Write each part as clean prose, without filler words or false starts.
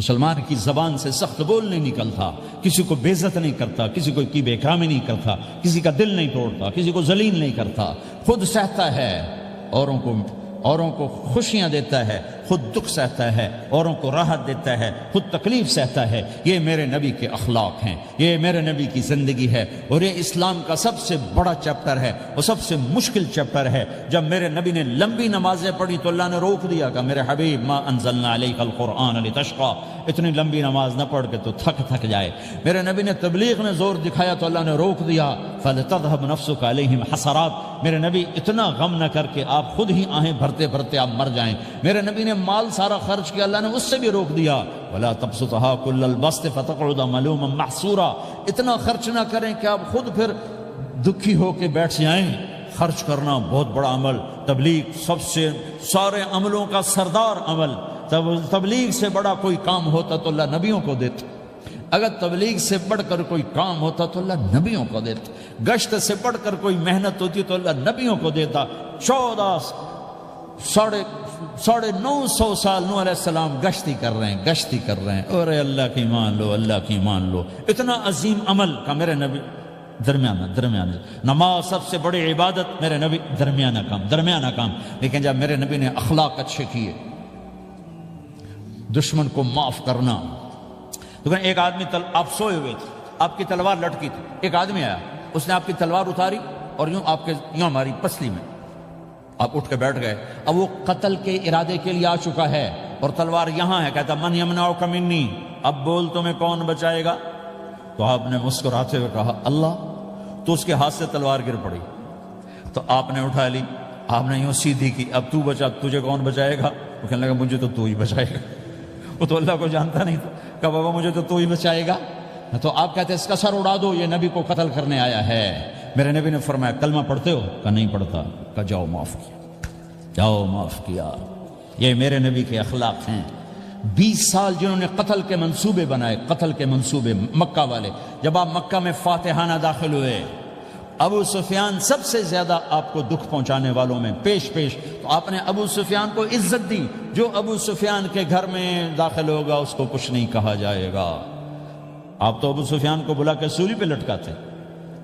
مسلمان کی زبان سے سخت بول نہیں نکلتا، کسی کو بے عزت نہیں کرتا، کسی کو کی بے اکرامی نہیں کرتا، کسی کا دل نہیں توڑتا، کسی کو ذلیل نہیں کرتا، خود سہتا ہے، اوروں کو خوشیاں دیتا ہے، خود دکھ سہتا ہے، اوروں کو راحت دیتا ہے، خود تکلیف سہتا ہے۔ یہ میرے نبی کے اخلاق ہیں، یہ میرے نبی کی زندگی ہے، اور یہ اسلام کا سب سے بڑا چیپٹر ہے اور سب سے مشکل چیپٹر ہے۔ جب میرے نبی نے لمبی نمازیں پڑھی تو اللہ نے روک دیا کہ میرے حبیب ما انزلنا علیک القرآن لتشقی، اتنی لمبی نماز نہ پڑھ کے تو تھک جائے۔ میرے نبی نے تبلیغ میں زور دکھایا تو اللہ نے روک دیا، فلتذهب نفسک علیہم حسرات، میرے نبی اتنا غم نہ کر کے آپ خود ہی آہیں بھرتے بھرتے آپ مر جائیں۔ میرے نبی نے مال سارا خرچ کیا، اللہ نے اس سے بھی روک دیا، ولا تبسطها كل البسط فتقعد ملوما محسورا، اتنا خرچ نہ کریں کہ آپ خود پھر دکھی ہو کے بیٹھ جائیں۔ خرچ کرنا بہت بڑا عمل، تبلیغ سب سے سارے عملوں کا سردار عمل، تبلیغ سے بڑا کوئی کام ہوتا تو اللہ نبیوں کو دیتا، اگر تبلیغ سے بڑھ کر کوئی کام ہوتا تو اللہ نبیوں کو دیتا، گشت سے بڑھ کر کوئی محنت ہوتی تو اللہ نبیوں کو دیتا۔ 950 سال نوح علیہ السلام گشتی کر رہے ہیں، اور اللہ کی مان لو، اللہ کی مان لو، اتنا عظیم عمل کا میرے نبی درمیانہ نماز سب سے بڑی عبادت، میرے نبی درمیانہ کام، لیکن جب میرے نبی نے اخلاق اچھے کیے، دشمن کو معاف کرنا۔ تو ایک آدمی آپ سوئے ہوئے تھے، آپ کی تلوار لٹکی تھی، ایک آدمی آیا، اس نے آپ کی تلوار اتاری اور یوں ماری پسلی میں، آپ اٹھ کے بیٹھ گئے۔ اب وہ قتل کے ارادے کے لیے آ چکا ہے اور تلوار یہاں ہے، کہتا من یمنعک منی، اب بول تمہیں کون بچائے گا؟ تو آپ نے مسکراتے ہوئے کہا اللہ، تو اس کے ہاتھ سے تلوار گر پڑی، تو آپ نے اٹھا لی، آپ نے یوں سیدھی کی، اب تو بچا، تجھے کون بچائے گا؟ وہ کہنے لگا مجھے تو ہی بچائے گا، وہ تو اللہ کو جانتا نہیں تھا، کہا بابا مجھے تو ہی بچائے گا۔ تو آپ کہتے ہیں اس کا سر اڑا دو، یہ نبی کو قتل کرنے آیا ہے۔ میرے نبی نے فرمایا کلمہ پڑھتے ہو؟ کہا نہیں پڑھتا۔ کہا جاؤ معاف کیا۔ یہ میرے نبی کے اخلاق ہیں۔ 20 سال جنہوں نے قتل کے منصوبے بنائے، قتل کے منصوبے، مکہ والے، جب آپ مکہ میں فاتحانہ داخل ہوئے، ابو سفیان سب سے زیادہ آپ کو دکھ پہنچانے والوں میں پیش تو آپ نے ابو سفیان کو عزت دی۔ جو ابو سفیان کے گھر میں داخل ہوگا اس کو کچھ نہیں کہا جائے گا۔ آپ تو ابو سفیان کو بلا کے سولی پہ لٹکاتے،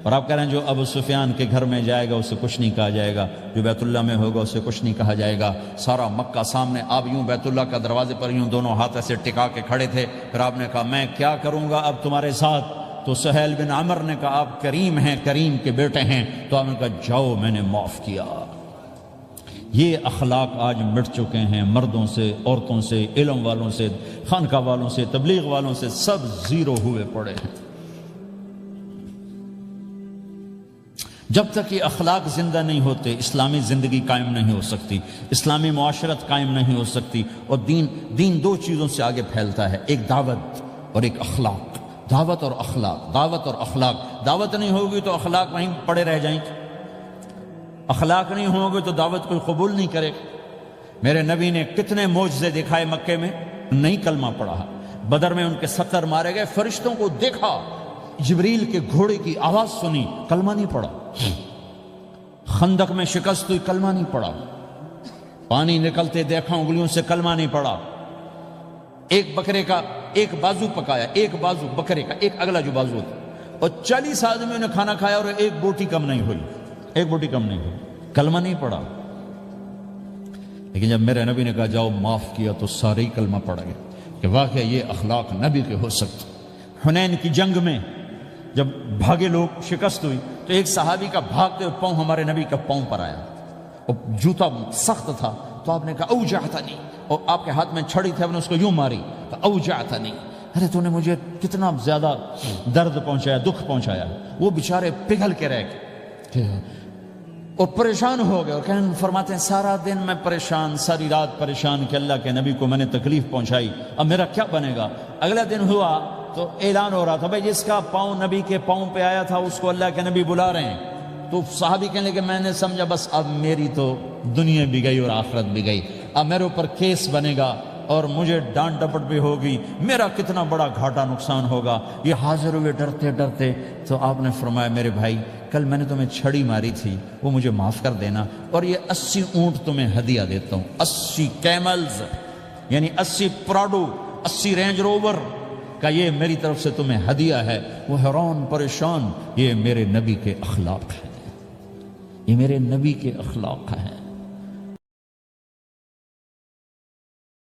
اور آپ کہہ رہے ہیں جو ابو سفیان کے گھر میں جائے گا اسے کچھ نہیں کہا جائے گا، جو بیت اللہ میں ہوگا اسے کچھ نہیں کہا جائے گا۔ سارا مکہ سامنے، آپ یوں بیت اللہ کا دروازے پر یوں دونوں ہاتھ ایسے ٹکا کے کھڑے تھے۔ پھر آپ نے کہا میں کیا کروں گا اب تمہارے ساتھ؟ تو سہیل بن عمر نے کہا آپ کریم ہیں، کریم کے بیٹے ہیں۔ تو آپ نے کہا جاؤ میں نے معاف کیا۔ یہ اخلاق آج مٹ چکے ہیں، مردوں سے، عورتوں سے، علم والوں سے، خانقاہ والوں سے، تبلیغ والوں سے، سب زیرو ہوئے پڑے ہیں۔ جب تک یہ اخلاق زندہ نہیں ہوتے اسلامی زندگی قائم نہیں ہو سکتی، اسلامی معاشرت قائم نہیں ہو سکتی۔ اور دین دو چیزوں سے آگے پھیلتا ہے، ایک دعوت اور ایک اخلاق۔ دعوت اور اخلاق، دعوت نہیں ہوگی تو اخلاق وہیں پڑے رہ جائیں گے، اخلاق نہیں ہوں گے تو دعوت کوئی قبول نہیں کرے گا۔ میرے نبی نے کتنے معجزے دکھائے مکے میں، نہیں کلمہ پڑھا۔ بدر میں ان کے 70 مارے گئے، فرشتوں کو دیکھا، جبریل کے گھوڑے کی آواز سنی، کلمہ نہیں پڑھا۔ خندق میں شکست ہوئی، کلمہ نہیں پڑھا۔ پانی نکلتے دیکھا، انگلیوں سے کلمہ نہیں پڑھا۔ ایک بکرے کا ایک بازو پکایا، ایک بازو بکرے کا، ایک اگلا جو بازو ہوتا، اور 40 آدمیوں نے کھانا کھایا اور ایک بوٹی کم نہیں ہوئی، کلمہ نہیں پڑھا۔ لیکن جب میرے نبی نے کہا جاؤ معاف کیا تو سارے ہی کلمہ پڑھ گئے کہ واقعہ یہ اخلاق نبی کے ہو سکتے۔ حنین کی جنگ میں جب بھاگے لوگ، شکست ہوئی، تو ایک صحابی کا بھاگتے ہوئے پاؤں ہمارے نبی کا پاؤں پر آیا، اور جوتا سخت تھا، تو آپ نے کہا اوجعتنی، اور آپ کے ہاتھ میں چھڑی تھی، آپ نے اس کو یوں ماری، تو اوجعتنی، ارے تو نے مجھے کتنا زیادہ درد پہنچایا، دکھ پہنچایا۔ وہ بیچارے پگھل کے رہ گئے اور پریشان ہو گئے، اور فرماتے ہیں سارا دن میں پریشان، ساری رات پریشان کہ اللہ کے نبی کو میں نے تکلیف پہنچائی، اب میرا کیا بنے گا؟ اگلا دن ہوا تو اعلان ہو رہا تھا بھائی جس کا پاؤں نبی کے پاؤں پہ آیا تھا اس کو اللہ کے نبی بلا رہے ہیں۔ تو صحابی کہنے لگے میں نے سمجھا بس اب میری تو دنیا بھی گئی اور آخرت بھی گئی، اب میرے اوپر کیس بنے گا اور مجھے ڈانٹ ڈپٹ بھی ہوگی، میرا کتنا بڑا گھاٹا نقصان ہوگا۔ یہ حاضر ہوئے ڈرتے ڈرتے، تو آپ نے فرمایا میرے بھائی کل میں نے تمہیں چھڑی ماری تھی، وہ مجھے معاف کر دینا، اور یہ 80 اونٹ تمہیں ہدیہ دیتا ہوں، 80 کیملز یعنی 80 پراڈو 80 رینج روور کا یہ میری طرف سے تمہیں ہدیہ ہے. وہ حیران پریشان، یہ میرے نبی کے اخلاق ہیں، یہ میرے نبی کے اخلاق ہیں.